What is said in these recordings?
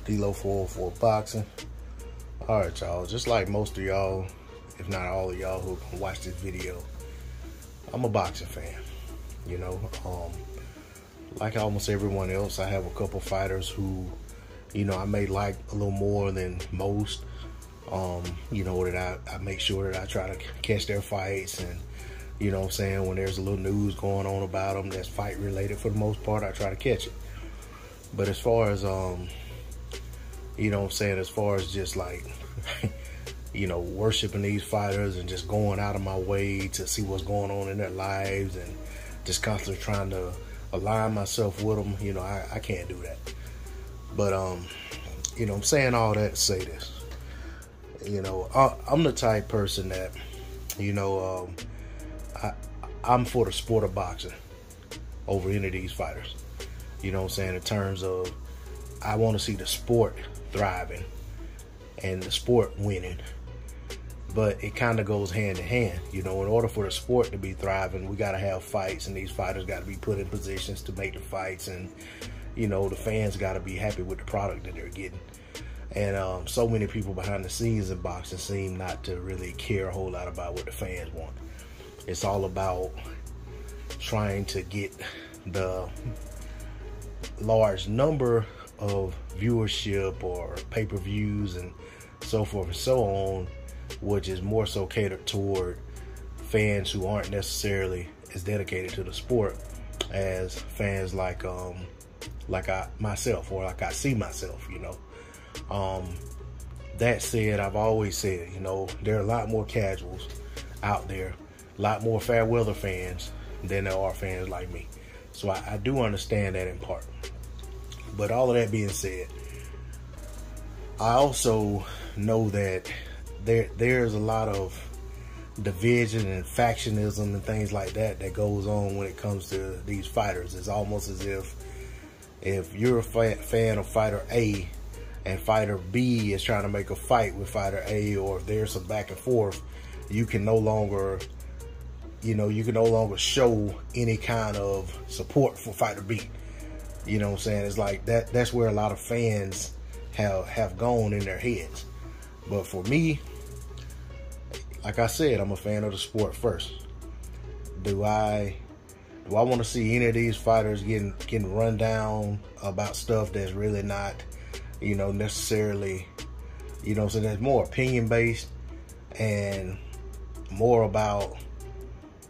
D-Lo 404 Boxing. Alright, y'all. Just like most of y'all, if not all of y'all who watch this video, I'm a boxing fan. You know, like almost everyone else, I have a couple fighters who, you know, I may like a little more than most. You know, that I make sure that I try to catch their fights, and you know what I'm saying, when there's a little news going on about them that's fight related, for the most part, I try to catch it. But as far as you know what I'm saying, as far as just like you know, worshiping these fighters and just going out of my way to see what's going on in their lives and just constantly trying to align myself with them, you know, I can't do that. But you know, I'm saying all that to say this. You know, I'm the type person that, you know, I'm for the sport of boxing over any of these fighters. You know what I'm saying? In terms of, I want to see the sport thriving and the sport winning. But it kind of goes hand in hand. You know, in order for the sport to be thriving, we got to have fights, and these fighters got to be put in positions to make the fights, and, you know, the fans got to be happy with the product that they're getting. And so many people behind the scenes in boxing seem not to really care a whole lot about what the fans want. It's all about trying to get the large number of viewership or pay-per-views and so forth and so on, which is more so catered toward fans who aren't necessarily as dedicated to the sport as fans like myself, or like I see myself, you know. That said, I've always said, you know, there are a lot more casuals out there, a lot more fair weather fans than there are fans like me. So I do understand that in part. But all of that being said, I also know that there's a lot of division and factionism and things like that that goes on when it comes to these fighters. It's almost as if you're a fan of fighter A and fighter B is trying to make a fight with fighter A, or if there's some back and forth, you can no longer, you know, you can no longer show any kind of support for fighter B. You know what I'm saying? It's like that's where a lot of fans have gone in their heads. But for me, like I said, I'm a fan of the sport first. Do I want to see any of these fighters getting run down about stuff that's really not, you know, necessarily, you know, so that's more opinion based and more about,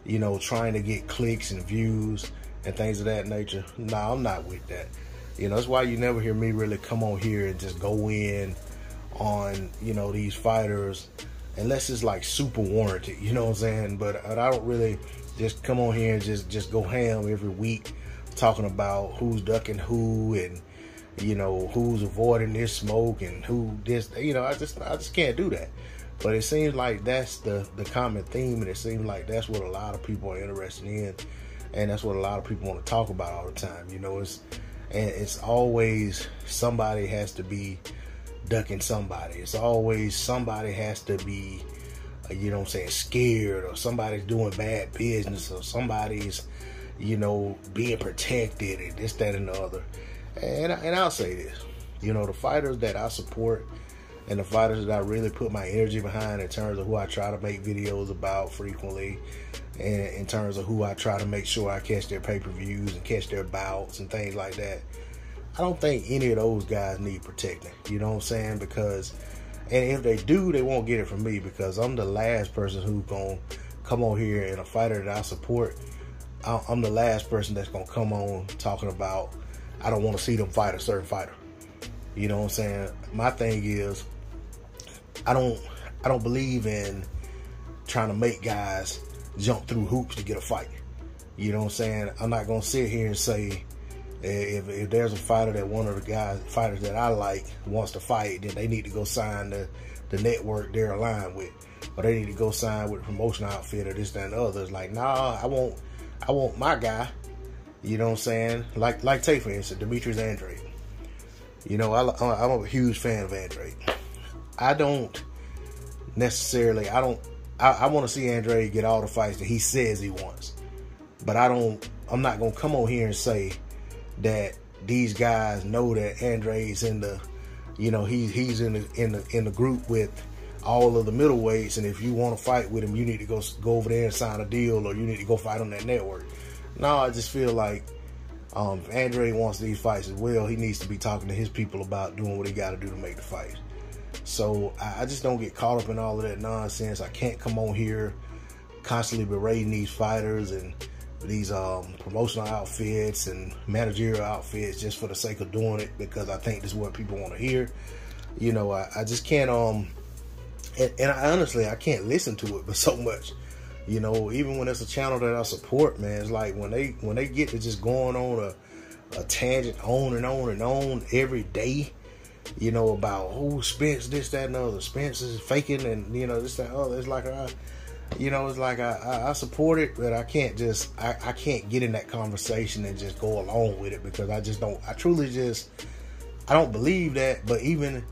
you know, trying to get clicks and views and things of that nature? No, I'm not with that. You know, that's why you never hear me really come on here and just go in on, you know, these fighters unless it's like super warranted, you know what I'm saying? But I don't really just come on here and just go ham every week talking about who's ducking who, and, you know, who's avoiding this smoke and who this, you know, I just can't do that. But it seems like that's the common theme, and it seems like that's what a lot of people are interested in, and that's what a lot of people want to talk about all the time. You know, it's always somebody has to be ducking somebody. It's always somebody has to be, you know what I'm saying, scared, or somebody's doing bad business, or somebody's, you know, being protected, and this, that, and the other. And I'll say this, you know, the fighters that I support and the fighters that I really put my energy behind in terms of who I try to make videos about frequently, and in terms of who I try to make sure I catch their pay-per-views and catch their bouts and things like that, I don't think any of those guys need protecting. You know what I'm saying? Because, and if they do, they won't get it from me, because I'm the last person who's going to come on here, and a fighter that I support, I'm the last person that's going to come on talking about, I don't want to see them fight a certain fighter. You know what I'm saying? My thing is, I don't believe in trying to make guys jump through hoops to get a fight. You know what I'm saying? I'm not going to sit here and say, if there's a fighter that one of the fighters that I like wants to fight, then they need to go sign the network they're aligned with, or they need to go sign with a promotion outfit, or this, that, and the other. It's like, nah, I want my guy. You know what I'm saying? Like take for instance, Demetrius Andrade. You know, I'm a huge fan of Andrade. I don't necessarily, I want to see Andrade get all the fights that he says he wants. But I'm not going to come on here and say that these guys know that Andrade's in the you know, he's in the group with all of the middleweights, and if you want to fight with him, you need to go over there and sign a deal, or you need to go fight on that network. No, I just feel like if Andre wants these fights as well, he needs to be talking to his people about doing what he got to do to make the fight. So I just don't get caught up in all of that nonsense. I can't come on here constantly berating these fighters and these promotional outfits and managerial outfits just for the sake of doing it because I think this is what people want to hear. You know, I just can't and I honestly, I can't listen to it but so much. You know, even when it's a channel that I support, man, it's like when they get to just going on a tangent on and on and on every day, you know, about Spence this, that, and the other. Spence is faking, and you know, this, that, other. It's like I support it, but I can't get in that conversation and just go along with it because I don't believe that. But even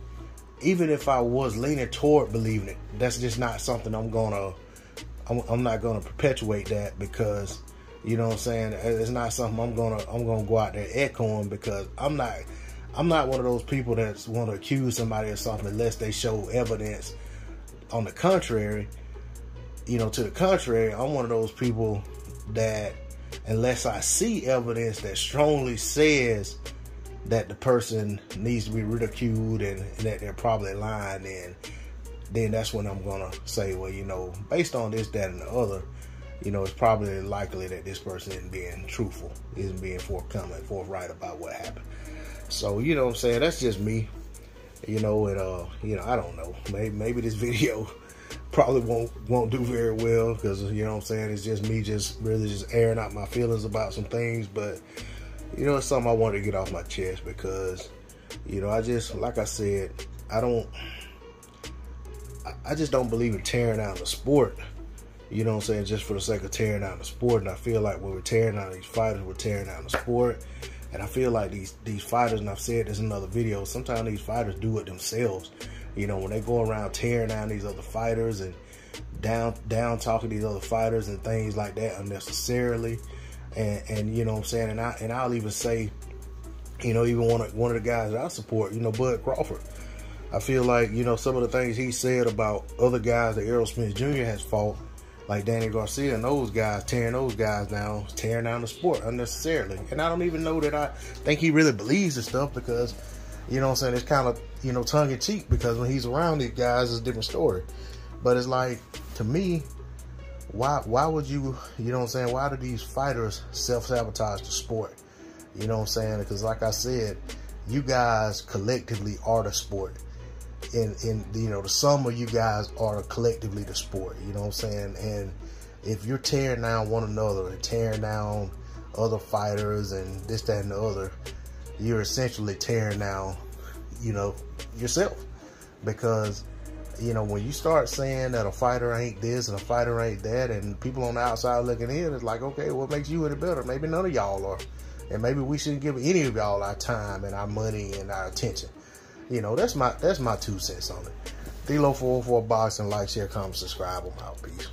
if I was leaning toward believing it, that's just not something I'm not gonna perpetuate that because, you know what I'm saying, it's not something I'm gonna go out there echoing because I'm not one of those people that want to accuse somebody of something unless they show evidence. On the contrary, you know, to the contrary, I'm one of those people that unless I see evidence that strongly says that the person needs to be ridiculed and that they're probably lying, then that's when I'm gonna say, well, you know, based on this, that, and the other, you know, it's probably likely that this person isn't being truthful, isn't being forthright about what happened. So, you know what I'm saying, that's just me, you know, and you know, I don't know, maybe this video probably won't do very well because, you know what I'm saying, it's just me really airing out my feelings about some things, but you know, it's something I wanted to get off my chest because, you know, I just, like I said, I just don't believe in tearing down the sport, you know what I'm saying, just for the sake of tearing down the sport. And I feel like when we're tearing down these fighters, we're tearing down the sport. And I feel like these fighters, and I've said this in another video, sometimes these fighters do it themselves. You know, when they go around tearing down these other fighters and down talking these other fighters and things like that unnecessarily. And you know what I'm saying, and I'll even say, you know, even one of the guys that I support, you know, Bud Crawford. I feel like, you know, some of the things he said about other guys that Errol Spence Jr. has fought, like Danny Garcia and those guys, tearing those guys down, tearing down the sport unnecessarily. And I don't even know that I think he really believes this stuff because, you know what I'm saying, it's kind of, you know, tongue-in-cheek because when he's around these guys, it's a different story. But it's like, to me, why would you know what I'm saying, why do these fighters self-sabotage the sport? You know what I'm saying? Because like I said, you guys collectively are the sport. In you know, the sum of you guys are collectively the sport, you know what I'm saying? And if you're tearing down one another and tearing down other fighters and this, that, and the other, you're essentially tearing down, you know, yourself. Because, you know, when you start saying that a fighter ain't this and a fighter ain't that, and people on the outside looking in, it's like, okay, what makes you any better? Maybe none of y'all are. And maybe we shouldn't give any of y'all our time and our money and our attention. You know, that's my 2 cents on it. D-Lo 404 Boxing. Like, share, comment, subscribe. I'm out. Peace.